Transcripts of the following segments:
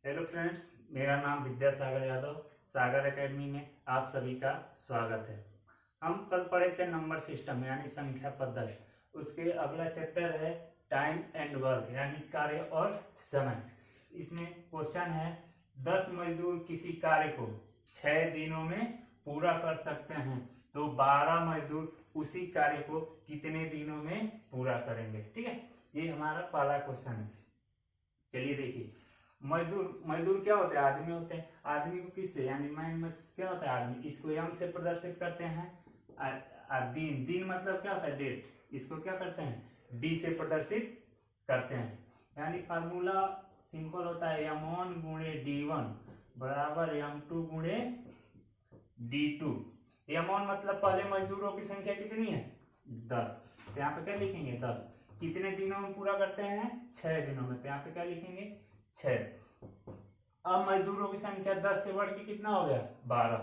Hello friends, मेरा नाम विद्यासागर यादव। सागर academy में आप सभी का स्वागत है। हम कल पढ़े थे नंबर सिस्टम यानी संख्या पद्धति। उसके अगला चैप्टर है टाइम एंड वर्क यानी कार्य और समय। इसमें क्वेश्चन है 10 मजदूर किसी कार्य को 6 दिनों में पूरा कर सकते हैं, तो 12 मजदूर उसी कार्य को कितने दिनों में पूरा करेंगे। ठीक है, ये हमारा पहला क्वेश्चन है। चलिए देखिए, मजदूर क्या होते हैं? आदमी होते हैं। आदमी को किससे यानी मैं क्या होता है आदमी, इसको यम से प्रदर्शित करते हैं। दिन मतलब क्या होता है? डेट। इसको क्या करते हैं? डी से प्रदर्शित करते हैं। यानी फार्मूला सिंपल होता है m1 गुणे d1 बराबर m2 गुणे d2। m1 मतलब पहले मजदूरों की संख्या कितनी है? 10। तो यहाँ पे क्या लिखेंगे? 10। कितने दिनों में पूरा करते हैं? 6 दिनों में। तो यहाँ पे क्या लिखेंगे? 6। अब मजदूरों की संख्या 10 से बढ़ के कितना हो गया? 12।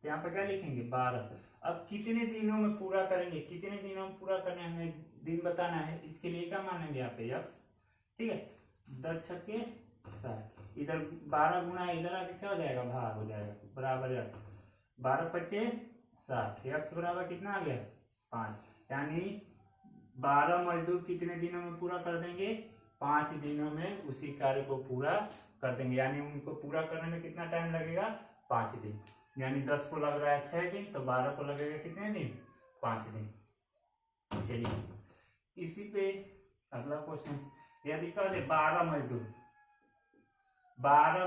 तो यहाँ पे क्या लिखेंगे? 12। अब कितने दिनों में पूरा करेंगे? कितने दिनों में पूरा करना है, हमें दिन बताना है। इसके लिए क्या मानेंगे यहाँ पे? यक्स। ठीक है, 10 छक्के 60। इधर 12 गुना इधर आके क्या हो जाएगा? भाग हो जाएगा बराबर यक्स। 12 पच्चे 60। यक्स बराबर कितना आ गया? 5। यानी 12 मजदूर कितने दिनों में पूरा कर देंगे? 5 दिनों में उसी कार्य को पूरा कर देंगे। यानी उनको पूरा करने में कितना टाइम लगेगा? 5 दिन। यानी 10 को लग रहा है 6 दिन, तो 12 को लगेगा कितने दिन? 5 दिन। चलिए इसी पे अगला क्वेश्चन, यदि कह दे 12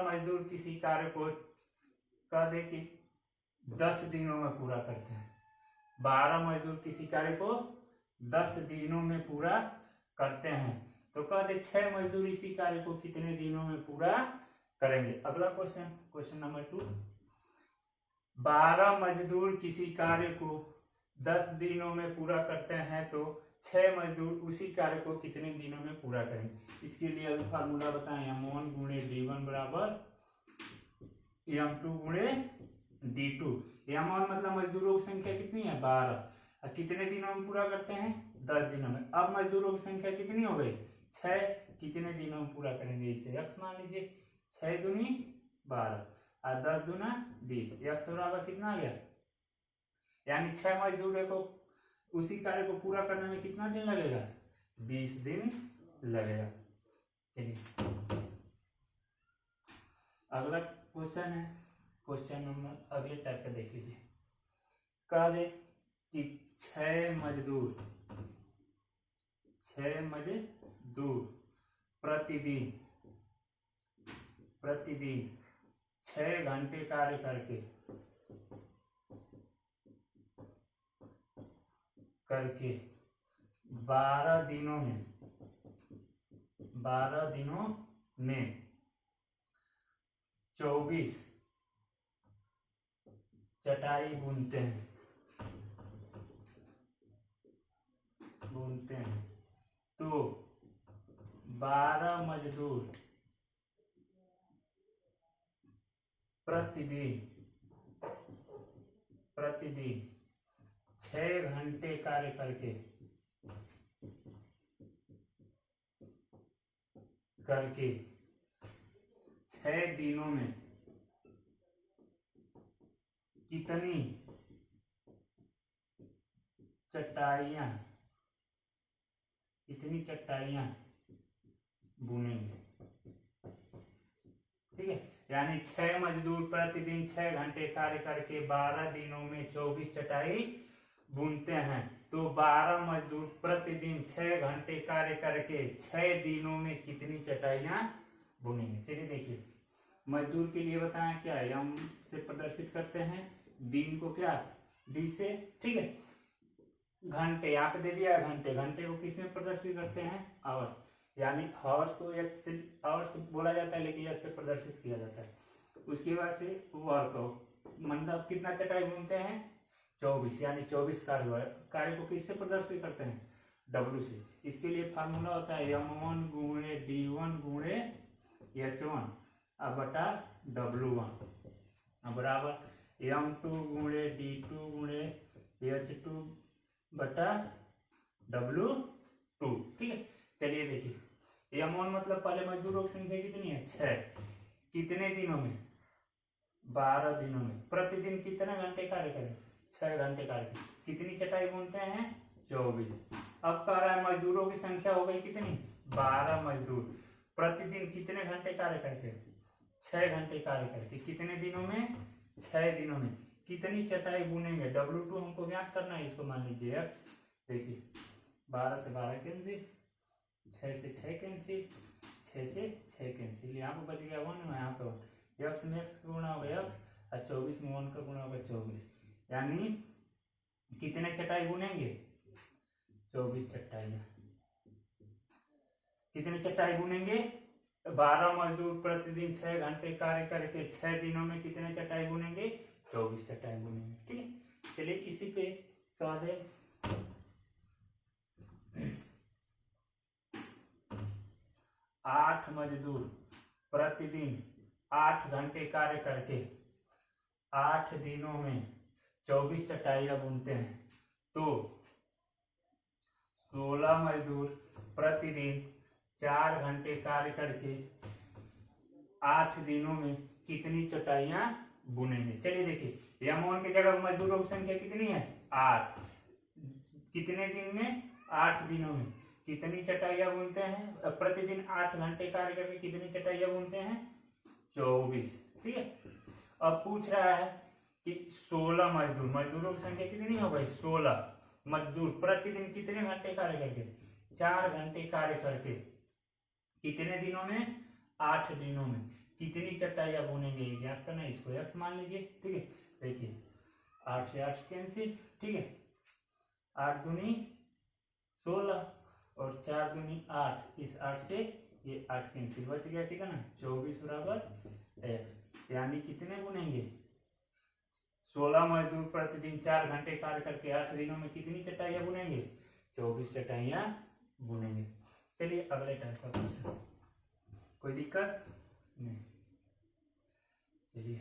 मजदूर किसी कार्य को कह दे कि 10 दिनों में पूरा करते हैं। 12 मजदूर किसी कार्य को 10 दिनों में पूरा करते हैं, तो कह दे 6 मजदूर इसी कार्य को कितने दिनों में पूरा करेंगे। अगला क्वेश्चन, क्वेश्चन नंबर 2, 12 मजदूर किसी कार्य को 10 दिनों में पूरा करते हैं, तो 6 मजदूर उसी कार्य को कितने दिनों में पूरा करेंगे। इसके लिए अभी फार्मूला बताएं, m1 गुणे d1 बराबर m2 गुणे d2। m1 मतलब मजदूरों की संख्या कितनी है? 12। कितने दिनों में पूरा करते हैं? 10 दिनों में। अब मजदूरों की संख्या कितनी हो गई? 6। कितने दिनों में पूरा करेंगे? इसे x मान लीजिए। 6 दूनी 12 और 10 दूना 20। x बराबर कितना आ गया? यानी 6 मजदूरों को उसी कार्य को पूरा करने में कितना दिन लगेगा? 20 दिन लगेगा। चलिए अगला क्वेश्चन है, क्वेश्चन नंबर अगले टाइप का देख लीजिए। कह दे कि 6 मजदूर प्रतिदिन 6 घंटे कार्य करके 12 दिनों में 24 चटाई बुनते हैं, तो 12 मजदूर प्रतिदिन 6 घंटे कार्य करके 6 दिनों में कितनी चटाइयां बुनेंगे। ठीक है, यानी 6 मजदूर प्रतिदिन 6 घंटे कार्य करके 12 दिनों में 24 चटाई बुनते हैं, तो 12 मजदूर प्रतिदिन 6 घंटे कार्य करके 6 दिनों में कितनी चटाइयां बुनेंगे। चलिए देखिए, मजदूर के लिए बताएं क्या है, हम से प्रदर्शित करते हैं, दिन को क्या डी से। ठीक है, घंटे यहाँ पे दे दिया घंटे, घंटे को किस में प्रदर्शित करते हैं? आवर। यानी हॉर्स को एच से आवर्स बोला जाता है, लेकिन एच से प्रदर्शित किया जाता है। उसके बाद से वर्क, मतलब कितना चटाई बुनते हैं? 24। यानी 24 कार्य को किससे प्रदर्शित करते हैं? डब्ल्यू से। इसके लिए फार्मूला होता है m1 गुणे d1 गुणे h1 बटा w1 बराबर m2 गुणे d2 गुणे h2 बटा w2। ठीक है, चलिए देखिए, m1 मतलब पहले मजदूरों की संख्या कितनी है? 6। कितने दिनों में? 12 दिनों में। प्रतिदिन कितने घंटे कार्य करें? 6 घंटे कार्य करें। कितनी चटाई बुनते हैं? 24। अब कह रहा है मजदूरों की संख्या हो गई कितनी? 12 मजदूर प्रतिदिन कितने घंटे कार्य करते हैं? 6 घंटे कार्य करके। कितने दिनों में? 6 दिनों में। कितनी चटाई बुनेंगे? W2 हमको ज्ञात करना है, इसको मान लीजिए x। देखिए 12 से 12 कैंसिल, 6 से 6 कैंसिल, 6 से 6 कैंसिल, यहाँ पे बच गया 1, यहाँ पे 1। x में x का गुणा होगा x और 24 में 1 का गुणा होगा 24। यानी कितने चटाई बुनेंगे? 24 चटाइयां। कितने चटाई बुनेंगे? 12 मजदूर प्रतिदिन 6 घंटे कार्य करके 6 दिनों में कितने चटाई बुनेंगे? 24 चटाई बुनेंगे। ठीक है, चलिए इसी पे कह दे 8 मजदूर प्रतिदिन 8 घंटे कार्य करके 8 दिनों में 24 चटाइयां बुनते हैं, तो 16 मजदूर प्रतिदिन 4 घंटे कार्य करके 8 दिनों में कितनी चटाइयां बुनेंगे? चलिए देखिए यमोन की जगह मजदूरों की संख्या कितनी है? 8। कितने दिन में? 8 दिनों में। कितनी चटाइयां बुनते हैं? प्रतिदिन 8 घंटे कार्य करके कितनी चटाइयां बुनते हैं? 24। ठीक है, अब पूछ रहा है कि 16 मजदूर, मजदूरों की संख्या कितनी हो गई? 16 मजदूर प्रतिदिन कितने घंटे कार्य करके? 4 घंटे कार्य करके कितने दिनों में? 8 दिनों में कितनी चटाइयां बुनेंगे? ज्ञात करना है, इसको x मान लीजिए। ठीक है, देखिए 8 से 8 कैंसिल। ठीक है, 8 दूनी 16 और 4 दूनी 8, इस 8 से ये 8 कैंसिल, बच गया। ठीक है ना, 24 बराबर x। यानी कितने बुनेंगे? 16 मजदूर प्रतिदिन 4 घंटे कार्य करके 8 दिनों में कितनी चटाइयां बुनेंगे? 24 चटाइयां बुनेंगे। चलिए अगले टाइप का क्वेश्चन, कोई दिक्कत नहीं। चलिए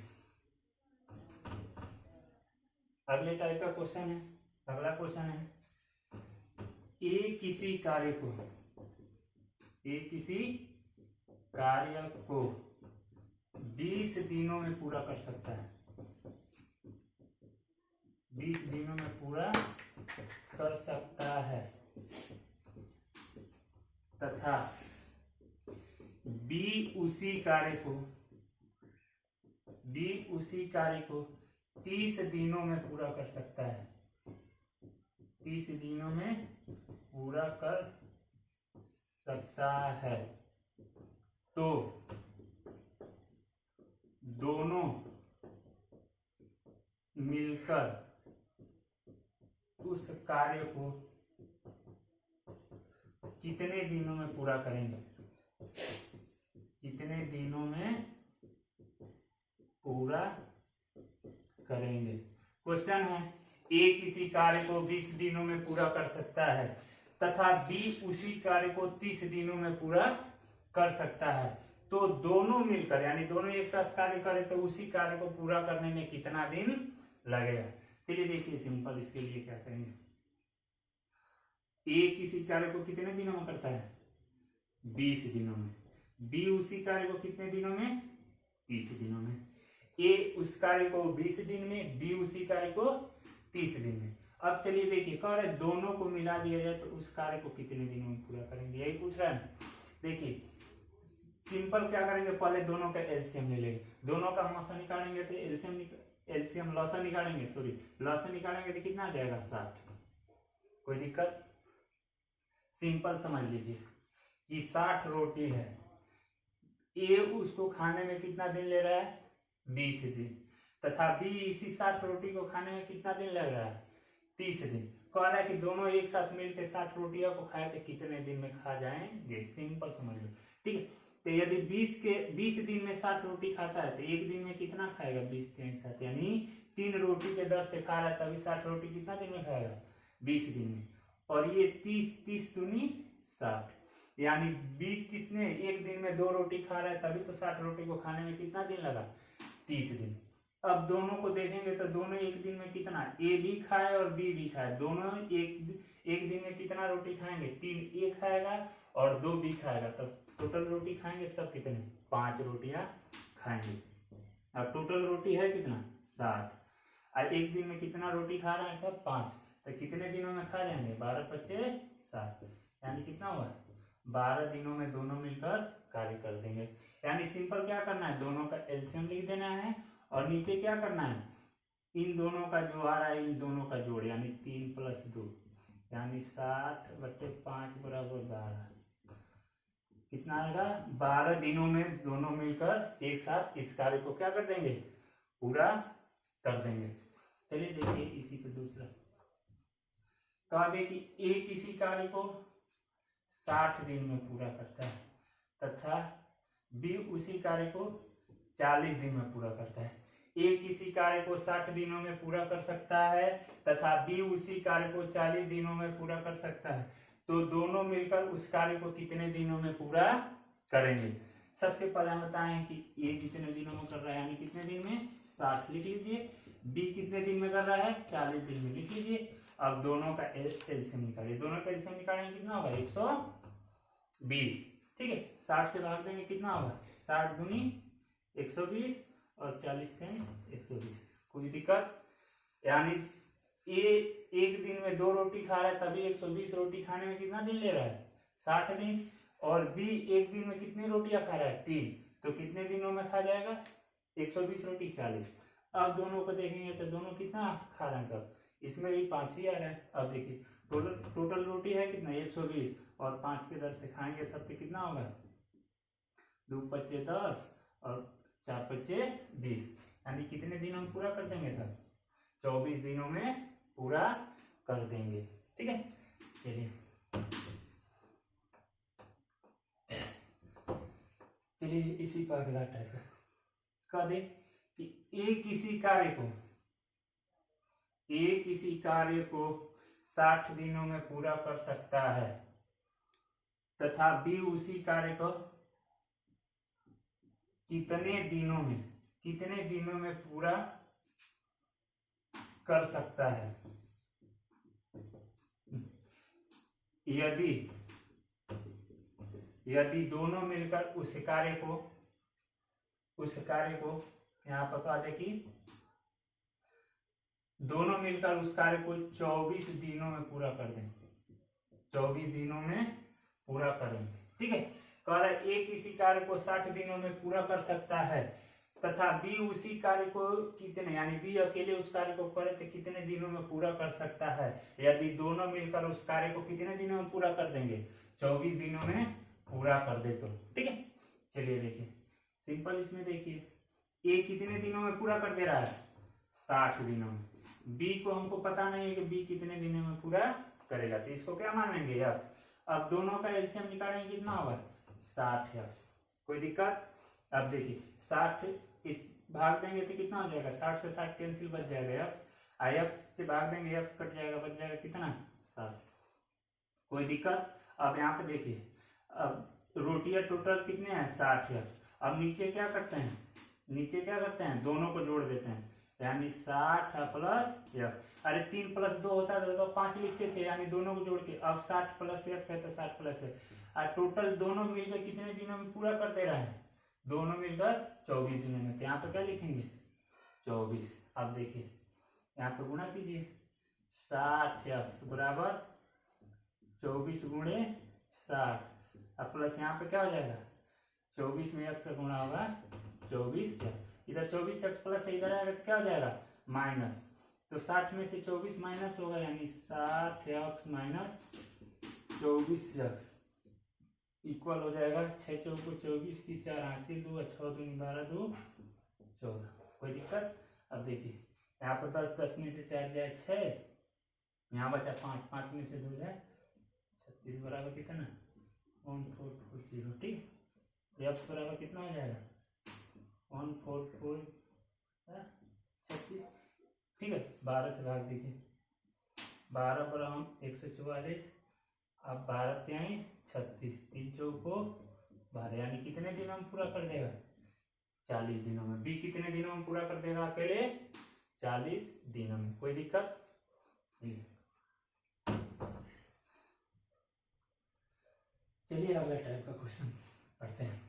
अगले टाइप का क्वेश्चन है, अगला क्वेश्चन है किसी कार्य को 20 दिनों में पूरा कर सकता है, 20 दिनों में पूरा कर सकता है, तथा बी उसी कार्य को 30 दिनों में पूरा कर सकता है, 30 दिनों में पूरा कर सकता है, तो दोनों मिलकर उस कार्य को कितने दिनों में पूरा करेंगे? कितने दिनों में पूरा करेंगे? क्वेश्चन है ए किसी कार्य को 20 दिनों में पूरा कर सकता है तथा बी उसी कार्य को 30 दिनों में पूरा कर सकता है, तो दोनों मिलकर, यानी दोनों एक साथ कार्य करें तो उसी कार्य को पूरा करने में कितना दिन लगेगा? चलिए देखिए सिंपल, इसके लिए क्या करेंगे, ए किसी कार्य को कितने दिनों में करता है? 20 दिनों में। बी उसी कार्य को कितने दिनों में? 30 दिनों में। ए उस कार्य को 20 दिन में, बी उसी कार्य को 30 दिन में। अब चलिए देखिए, कह रहे दोनों को मिला दिया जाए तो उस कार्य को कितने दिनों में पूरा करेंगे, यही पूछ रहा है ना। देखिए सिंपल क्या करेंगे, पहले दोनों का एलसीएम ले लेंगे, दोनों का मौसा निकालेंगे तो एलसीएम लौसा निकालेंगे, लौसा निकालेंगे तो कितना आ जाएगा? 60। कोई दिक्कत? सिंपल समझ लीजिए कि 60 रोटी है, ए उसको खाने में कितना दिन ले रहा है? 20 दिन, तथा बी इसी 60 रोटी को खाने में कितना दिन लग रहा है? 30 दिन। कह रहा है कि दोनों एक साथ मिलकर 60 रोटियों को खाए तो कितने दिन में खा जाएंगे? सिंपल समझ लो। ठीक है, तो यदि 20 दिन में 60 रोटी खाता है तो एक दिन में कितना खाएगा? 20 दिन 60, यानी 3 रोटी के दर से खा रहा है, तभी 60 रोटी कितना दिन में खाएगा? 20 दिन में। और ये 30 दूनी 60, यानी बी कितने एक दिन में 2 रोटी खा रहा है, तभी तो 60 रोटी को खाने में कितना दिन लगा? 30 दिन। अब दोनों को देखेंगे तो दोनों एक दिन में कितना, ए भी खाए और बी भी खाए, दोनों एक दिन में कितना रोटी खाएंगे? 3 ए खाएगा और 2 बी खाएगा, तब टोटल रोटी खाएंगे सब कितने? 5 रोटियां खाएंगे। अब टोटल रोटी है कितना 60। और एक दिन में कितना रोटी खा रहे हैं सब 5, तो कितने दिनों में खा जाएंगे 12 पच्चे 60, यानी कितना हुआ 12 दिनों में दोनों मिलकर कार्य कर देंगे। यानी सिंपल क्या करना है, दोनों का एलसीएम लिख देना है और नीचे क्या करना है, इन दोनों का जो आ रहा है इन दोनों का जोड़, यानी 3 + 2 यानी 60/5 = 12। कितना आएगा 12 दिनों में दोनों मिलकर एक साथ इस कार्य को क्या कर देंगे, पूरा कर देंगे। चलिए देखिए इसी पे दूसरा कहा दे कि ए किसी कार्य को 60 दिन में पूरा करता है तथा बी उसी कार्य को 40 दिन में पूरा करता है। ए किसी कार्य को 60 दिनों में पूरा कर सकता है तथा बी उसी कार्य को 40 दिनों में पूरा कर सकता है, तो दोनों मिलकर उस कार्य को कितने दिनों में पूरा करेंगे। सबसे पहले हम बताएं कि ए कितने दिनों में कर रहा है, यानी कितने दिन में 60 लिख लीजिए, बी कितने दिन में कर रहा है 40 दिन में लिख लीजिए। अब दोनों का एलसीएम निकालिए, दोनों का एलसीएम निकालेंगे कितना होगा 120। ठीक है, 60 से भाग देंगे कितना होगा 60 दूनी 120 और 40 × 120। कोई दिक्कत, यानी ए एक दिन में 2 रोटी खा रहा है तभी 120 रोटी खाने में कितना दिन ले रहा है 60 दिन, और बी एक दिन में कितनी रोटियां खा रहा है 3, तो कितने दिनों में खा जाएगा 120 रोटी 40। अब दोनों को देखेंगे तो दोनों कितना खा रहे हैं सब, इसमें भी 5 ही आ रहा है। अब देखिए टोटल रोटी है कितना 120 और 5 के दर से खाएंगे सब तो कितना होगा 2 × 5 = 10 और 4 × 5 = 20, यानी कितने दिनों में पूरा कर देंगे सब 24 दिनों में पूरा कर देंगे। ठीक है, चलिए इसी का अगला टाइप है, कह दे कि ए किसी कार्य को 60 दिनों में पूरा कर सकता है तथा बी उसी कार्य को कितने दिनों में पूरा कर सकता है। यदि दोनों मिलकर उस कार्य को यहाँ पर कहा दे कि दोनों मिलकर उस कार्य को 24 दिनों में पूरा कर दें, 24 दिनों में पूरा करेंगे। ठीक है, कह रहा है ए किसी कार्य को 60 दिनों में पूरा कर सकता है तथा बी उसी कार्य को कितने, यानी बी अकेले उस कार्य को करे तो कितने दिनों में पूरा कर सकता है। यदि दोनों मिलकर उस कार्य को कितने दिनों में पूरा कर देंगे 24 दिनों में पूरा कर दे तो। ठीक है, चलिए देखिए सिंपल, इसमें देखिए ए कितने दिनों में पूरा कर दे रहा है 60 दिनों में, बी को हमको पता नहीं है कि बी कितने दिनों में पूरा करेगा, तो इसको क्या मानेंगे यक्स। अब दोनों का एलसीएम निकालेंगे कितना होगा 60 यक्स। कोई दिक्कत, अब देखिए 60 इस भाग देंगे तो कितना हो जाएगा 60 से 60 कैंसिल, बच जाएगा यक्स, यक्स से भाग देंगे यक्स कट जाएगा, बच जाएगा कितना 60। कोई दिक्कत। अब यहाँ पे देखिए अब रोटियां टोटल कितने हैं 60 यक्स। अब नीचे क्या करते हैं दोनों को जोड़ देते हैं, यानी 60 + यक्स। अरे 3 + 2 होता था तो 5 लिखते थे, यानी दोनों को जोड़ के। अब 60 + यक्स है तो 60 + है, और टोटल दोनों मिलकर कितने दिनों में पूरा कर दे रहा है, दोनों मिलकर 24 दिनों में। तो यहाँ पे क्या लिखेंगे 24। अब देखिए यहाँ पे गुणा कीजिए, 60 यक्स बराबर 24 × 60, अब प्लस यहाँ पे क्या हो जाएगा 24 में यक्स का गुणा होगा 24 यक्स, इधर 24 यक्स प्लस है, इधर आएगा तो क्या हो जाएगा माइनस, तो 60 में से 24 माइनस होगा, यानी 60 यक्स - 24 यक्स इक्वल हो जाएगा 6 × 4 = 24 की 4 80 2 और 6 दूनी 12 2 14। कोई दिक्कत। अब देखिए यहाँ पर 10 10 में से 4 जाए 6, यहाँ बचा 5 5 में से 2 जाए 36 बराबर कितना 1440। ठीक, यक्स बराबर कितना हो जाएगा 144 36। ठीक है, 12 से भाग दीजिए, 12 पर हम 144, अब 12 त्याई 36, 3 चौको 12, यानी कितने दिनों में पूरा कर देगा 40 दिनों में। बी कितने दिनों में पूरा कर देगा अकेले 40 दिनों में। कोई दिक्कत। चलिए अगला टाइप का क्वेश्चन पढ़ते हैं।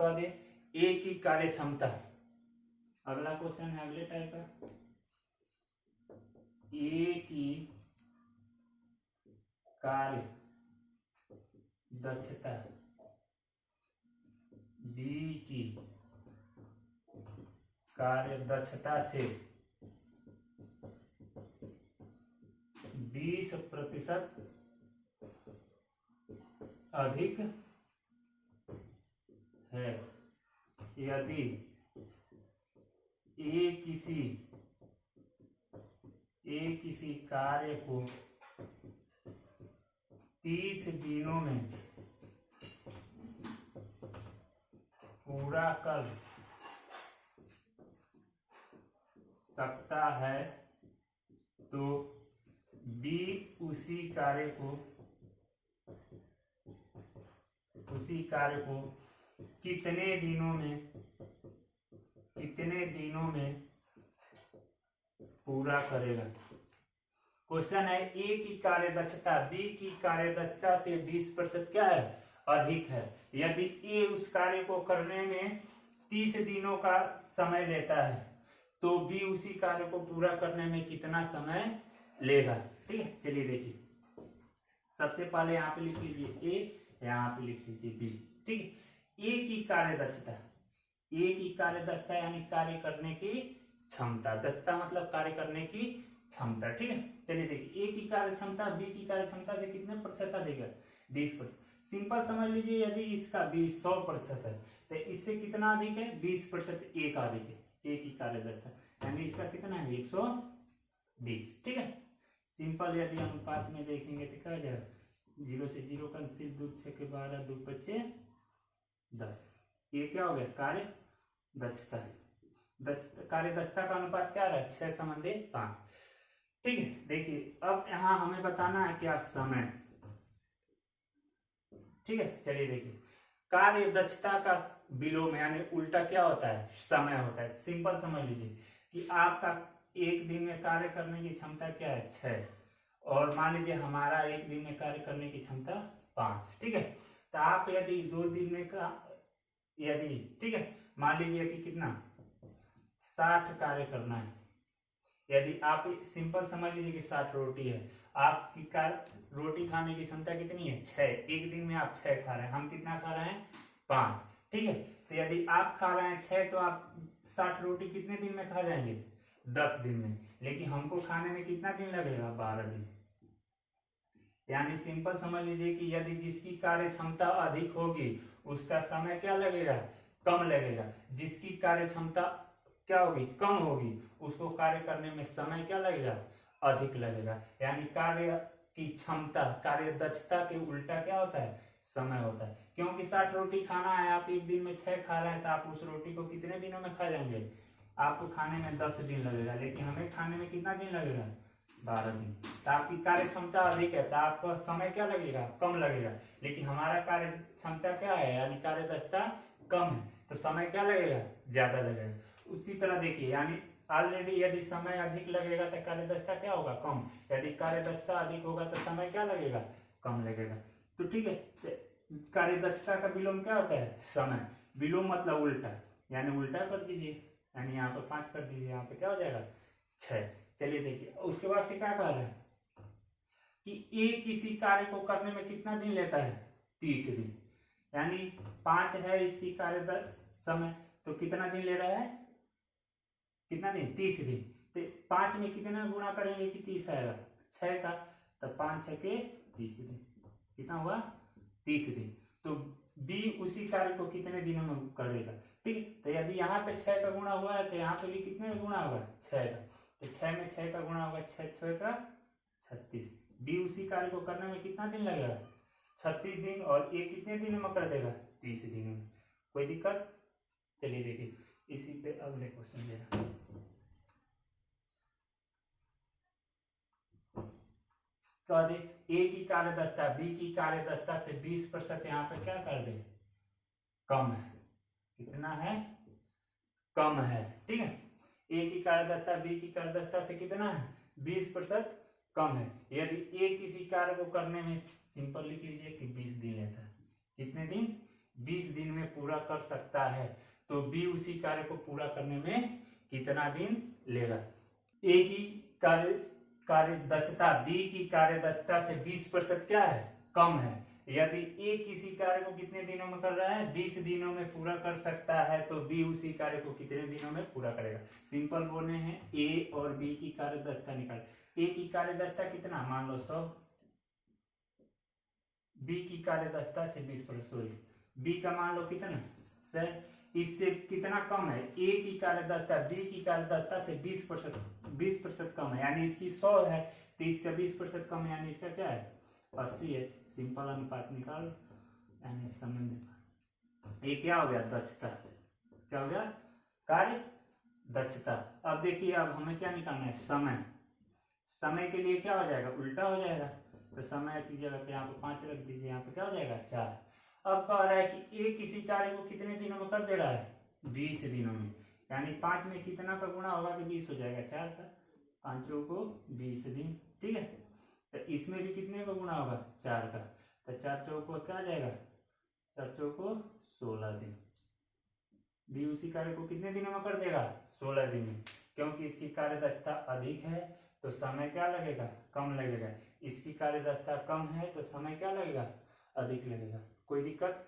कह दे ए की कार्य क्षमता। अगला क्वेश्चन है अगले टाइप का, ए की कार्य दक्षता बी की कार्य दक्षता से 20% अधिक है यदि ए किसी कार्य को 30 दिनों में पूरा कर सकता है तो बी उसी कार्य को कितने दिनों में पूरा करेगा। क्वेश्चन है ए की कार्य दक्षता बी की कार्य दक्षता से 20% क्या है अधिक है यदि ए उस कार्य को करने में 30 दिनों का समय लेता है तो बी उसी कार्य को पूरा करने में कितना समय लेगा। ठीक है, चलिए देखिए, सबसे पहले यहाँ पे लिख लीजिए ए, यहाँ पे लिख लीजिए बी। ठीक है, ए की कार्य दक्षता यानी कार्य करने की क्षमता, दक्षता मतलब कार्य करने की क्षमता। ठीक है, चलिए देखिए, ए की कार्य क्षमता बी की कार्य क्षमता से कितने प्रतिशत अधिक है 20%। सिंपल समझ लीजिए, यदि इसका बी 100% है तो इससे कितना अधिक है 20% ए का अधिक है। ए की कार्य दक्षता यानी इसका कितना है 120। ठीक है, सिंपल यदि अनुपात में देखेंगे तो क्या हो जाएगा, 0 से 0 का 2 6 के 12 2 5 10। ये क्या हो गया कार्य दक्षता। कार्य दक्षता का अनुपात क्या रहा है 6:5। ठीक है, देखिए अब यहाँ हमें बताना है क्या समय। ठीक है, चलिए देखिए, कार्य दक्षता का विलोम यानी उल्टा क्या होता है समय होता है। सिंपल समझ लीजिए कि आपका एक दिन में कार्य करने की क्षमता क्या है 6 और मान लीजिए हमारा एक दिन में कार्य करने की क्षमता 5। ठीक है, तो आप यदि 2 दिन में का यदि ठीक है मान लीजिए कि कितना 60 कार्य करना है, यदि आप सिंपल समझ लीजिए कि 60 रोटी है, आपकी रोटी खाने की क्षमता कितनी है 6, एक दिन में आप 6 खा रहे हैं, हम कितना खा रहे हैं 5। ठीक है, तो यदि आप खा रहे हैं 6 तो आप 60 रोटी कितने दिन में खा जाएंगे 10 दिन में, लेकिन हमको खाने में कितना दिन लगेगा 12 दिन। यानी सिंपल समझ लीजिए कि यदि जिसकी कार्य क्षमता अधिक होगी उसका समय क्या लगेगा कम लगेगा, जिसकी कार्य क्षमता क्या होगी कम होगी उसको कार्य करने में समय क्या लगेगा अधिक लगेगा। यानी कार्य की क्षमता कार्य दक्षता के उल्टा क्या होता है समय होता है। क्योंकि 60 रोटी खाना है, आप एक दिन में 6 खा रहे हैं तो आप उस रोटी को कितने दिनों में खा जाएंगे, आपको खाने में 10 दिन लगेगा, लेकिन हमें खाने में कितना दिन लगेगा 12 दिन। तो आपकी कार्य क्षमता अधिक है तो आपका समय क्या लगेगा कम लगेगा, लेकिन हमारा कार्य क्षमता क्या है यानी कार्य दक्षता कम है तो समय क्या लगेगा ज्यादा लगेगा। उसी तरह देखिए, यानी ऑलरेडी यदि समय अधिक लगेगा तो कार्य दक्षता क्या होगा कम, यदि कार्य दक्षता अधिक होगा तो समय क्या लगेगा कम लगेगा। तो ठीक है, कार्य दक्षता का विलोम क्या होता है समय, विलोम मतलब उल्टा, यानी उल्टा कर दीजिए, यानी यहाँ पे 5 कर दीजिए, यहाँ पे क्या हो जाएगा 6। चलिए देखिए, उसके बाद से क्या कह रहा है कि ए किसी कार्य को करने में कितना दिन लेता है 30 दिन, यानी 5 है इसकी कार्य समय, तो कितना दिन ले रहा है कितना दिन 30 दिन। तो 5 में कितना गुणा करेंगे कि 30 आएगा 6 का, तो 5 6 के 30 दिन, कितना हुआ 30 दिन। तो बी उसी कार्य को कितने दिनों में करेगा। ठीक, तो यदि यहाँ पे 6 का गुणा हुआ है तो यहाँ पे भी कितने गुणा होगा 6 का, तो 6 में 6 का गुणा होगा 6 6 का 36। बी उसी कार्य को करने में कितना दिन लगेगा 36 दिन, और ए कितने दिन में कर देगा 30 दिन में। कोई दिक्कत। चलिए देखिए, इसी पे अगले क्वेश्चन दे रहा कह दे ए की कार्य दक्षता बी की कार्य दक्षता से 20% यहाँ पे क्या कर दे कम है, कितना है कम है। ठीक है, ए की कार्य दक्षता बी की कार्य दक्षता से कितना है 20% कम है यदि ए किसी कार्य को करने में, सिंपल लिख लीजिए कि 20 दिन लेता है, कितने दिन 20 दिन में पूरा कर सकता है तो बी उसी कार्य को पूरा करने में कितना दिन लेगा। ए की कार्य दक्षता बी की कार्य दक्षता से 20% क्या है, कम है। यदि ए किसी कार्य को कितने दिनों में कर रहा है, 20 दिनों में पूरा कर सकता है तो बी उसी कार्य को कितने दिनों में पूरा करेगा। सिंपल बोलने हैं ए और बी की कार्य दक्षता निकाल। ए की कार्य दक्षता कितना, मान लो 100, बी की कार्य दक्षता से 20%, सॉरी बी का मान लो कितना सर, इससे कितना कम है, ए की कार्य दक्षता बी की कार्य दक्षता से 20% कम है, यानी इसकी 100 है तो इसका 20% कम है, यानी इसका क्या है 80 है। सिंपल अनुपात निकाल, यानी संबंध। ये क्या हो गया, दक्षता, क्या हो गया, कार्य दक्षता। अब देखिए अब हमें क्या निकालना है, समय। समय के लिए क्या हो जाएगा, उल्टा हो जाएगा, तो समय की जगह पे यहाँ पे 5 रख दीजिए, यहाँ पे क्या हो जाएगा 4। अब कह रहा है कि ए किसी कार्य को कितने दिनों में कर दे रहा है, 20 दिनों में, यानी 5 में कितना का गुणा होगा कि 20 हो जाएगा, 4 का, 5 को 20 दिन, ठीक है। तो इसमें भी कितने का गुणा होगा, 4 का, तो 4 चौको क्या आ जाएगा, 4 चौको 16 दिन। बी उसी कार्य को कितने दिनों में कर देगा, 16 दिन में, क्योंकि इसकी कार्य दक्षता अधिक है तो समय क्या लगेगा, कम लगेगा। इसकी कार्य दक्षता कम है तो समय क्या लगेगा, अधिक लगेगा। कोई दिक्कत,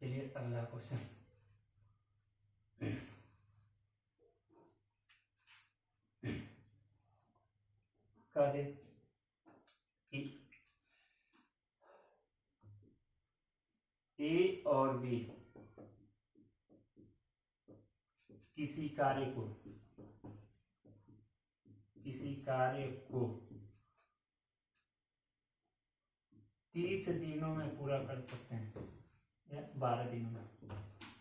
चलिए अगला क्वेश्चन। कह दे कि ए और बी किसी कार्य को 30 दिनों में पूरा कर सकते हैं, या 12 दिनों में,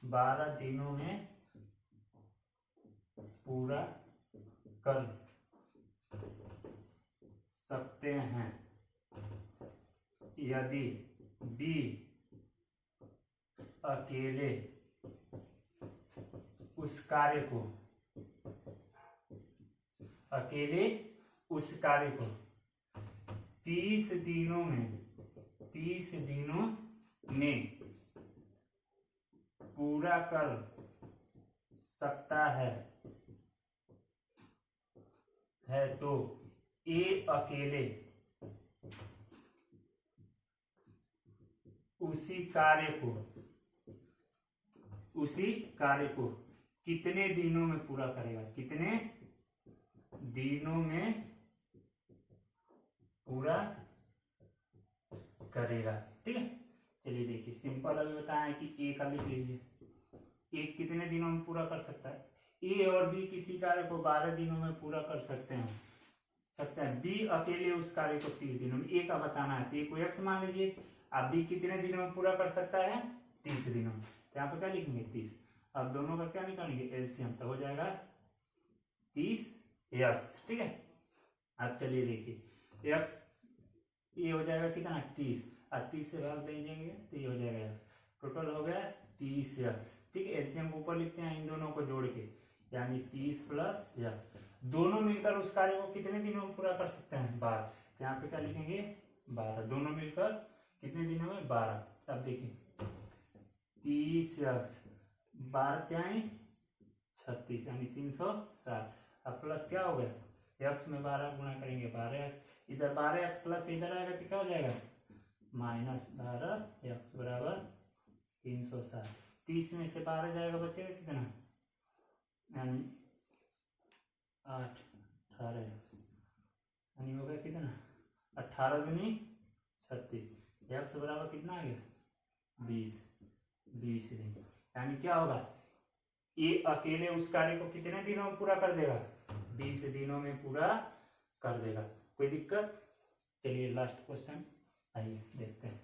12 दिनों में पूरा कर सकते हैं यदि बी अकेले उस कार्य को 30 दिनों में पूरा कर सकता है तो ए अकेले उसी कार्य को कितने दिनों में पूरा करेगा, कितने दिनों में पूरा करेगा, ठीक है। चलिए देखिए सिंपल अभी बताएं कि ए का लिख लीजिए, ए कितने दिनों में पूरा कर सकता है, ए और बी किसी कार्य को 12 दिनों में पूरा कर सकते हैं, बी अकेले उस कार्य को 30 दिनों में, ए का बताना है तो ए को x मान लीजिए। अब बी कितने दिनों में पूरा कर सकता है, 30 दिनों में, तो यहाँ पे क्या लिखेंगे 30। अब दोनों का क्या निकालेंगे, एलसीएम, तो हो जाएगा 30x, ठीक है। अब चलिए देखिए x ये हो जाएगा कितना 30, और 30 से भाग देंगे तो ये हो जाएगा x, टोटल हो गया 30x, ठीक है। एलसीएम ऊपर लिखते हैं इन दोनों को जोड़ के, यानी 30 प्लस x, दोनों मिलकर उस कार्य को कितने दिनों में पूरा कर सकते हैं, 12, तो यहाँ पे क्या लिखेंगे 12, दोनों मिलकर कितने दिनों में 12। अब देखिए 30x 12 क्या है 36, यानी 360, अब प्लस क्या हो गया x में 12 गुणा करेंगे 12x, इधर 12x प्लस इधर आएगा तो क्या हो जाएगा -12x बराबर 360। 30 में से 12 जाएगा, बचेगा कितना, यानी 8 18x, यानी होगा कितना 18 दूनी 36, x बराबर कितना आ गया 20 दिन। यानी क्या होगा, ये अकेले उस कार्य को कितने दिनों में पूरा कर देगा, 20 दिनों में पूरा कर देगा। कोई दिक्कत, चलिए लास्ट क्वेश्चन आइए देखते हैं।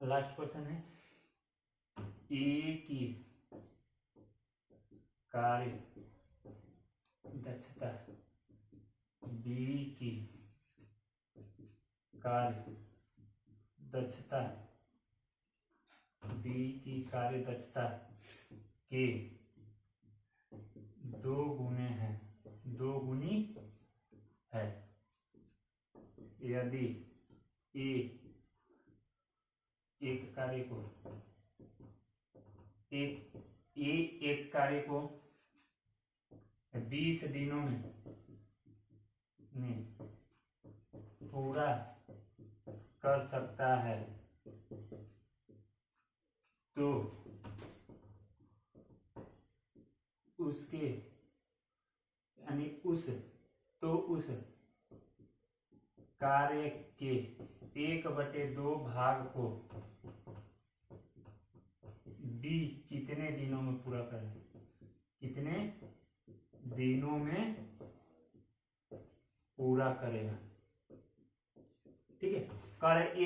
लास्ट क्वेश्चन है ए की कार्य दक्षता बी की कार्य दक्षता के 2 गुने हैं 20 दिनों में पूरा कर सकता है तो उसके यानी उस कार्य के 1/2 भाग को बी कितने दिनों में पूरा करें, कितने दिनों में पूरा करेगा। ठीक है, कार्य ए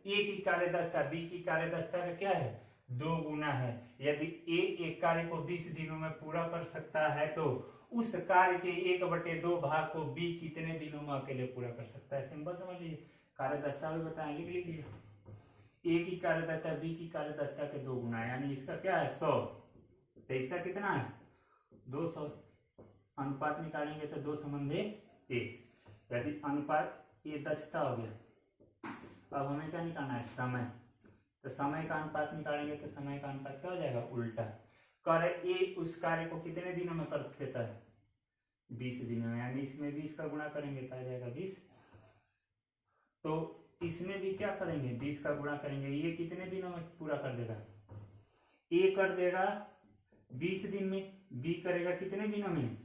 की कार्यदक्षता बी की कार्यदक्षता का क्या है, 2 गुना है। यदि ए एक कार्य को 20 दिनों में पूरा कर सकता है तो उस कार्य के 1/2 भाग को बी कितने दिनों में अकेले पूरा कर सकता है। सिंपल समझ लीजिए, कार्यदक्षता भी बताएं, लिख लीजिए। ए की कार्यदक्षता बी की कार्यदक्षता के 2 गुना है, यानी इसका क्या है 100, तो इसका कितना है 200। अनुपात निकालेंगे तो 2 संबंधी 1। यदि अनुपात ये दक्षता हो गया, अब हमें क्या निकालना है समय, तो समय का अनुपात निकालेंगे तो समय का अनुपात क्या हो जाएगा उल्टा। कार्य ए उस कार्य को कितने दिनों में कर देता है 20 दिनों में, यानी इसमें 20 का गुणा करेंगे तो आ जाएगा 20। तो इसमें भी क्या करेंगे 20 का गुणा करेंगे, ये कितने दिनों में पूरा कर देगा, ए कर देगा 20 दिन में, बी करेगा कितने दिनों में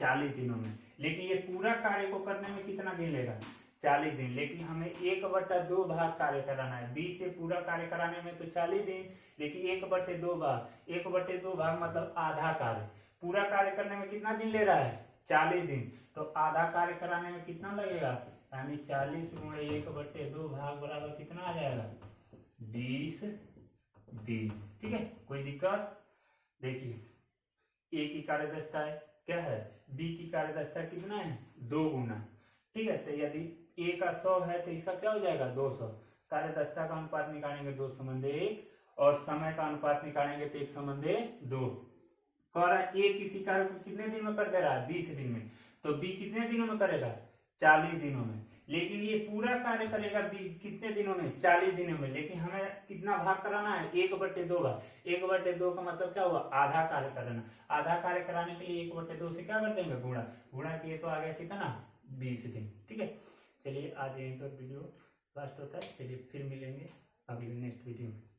40 दिनों में। लेकिन ये पूरा कार्य को करने में कितना दिन लेगा 40 दिन, लेकिन हमें 1/2 भाग कार्य कराना है। 20 से पूरा कार्य कराने में तो 40 दिन, लेकिन 1/2 भाग मतलब आधा कार्य। पूरा कार्य करने में कितना दिन ले रहा है 40 दिन, तो आधा कार्य कराने में कितना लगेगा, यानी 40 × 1/2 भाग बराबर कितना आ जाएगा 20 दिन। ठीक है, कोई दिक्कत। देखिए ए की कार्यदक्षता है क्या है, बी की कार्यदक्षता कितना है 2 गुना। ठीक है, तो यदि ए का 100 है तो इसका क्या हो जाएगा 200। कार्यदक्षता का अनुपात निकालेंगे 2 संबंधी 1 और समय का अनुपात निकालेंगे तो 1 संबंधी 2। कह रहा है ए किसी कार्य को कितने दिन में कर दे रहा है 20 दिन में, तो बी कितने दिनों में करेगा 40 दिनों में। लेकिन ये पूरा कार्य करेगा बी कितने दिनों में 40 दिनों में, लेकिन हमें कितना भाग कराना है 1/2 भाग। 1/2 का मतलब क्या हुआ आधा कार्य कराना। आधा कार्य कराने के लिए 1/2 से क्या कर देंगे गुणा किए तो आ गया कितना 20 दिन। ठीक है, चलिए आज यहीं पर वीडियो लास्ट होता है। चलिए फिर मिलेंगे अगले नेक्स्ट वीडियो में।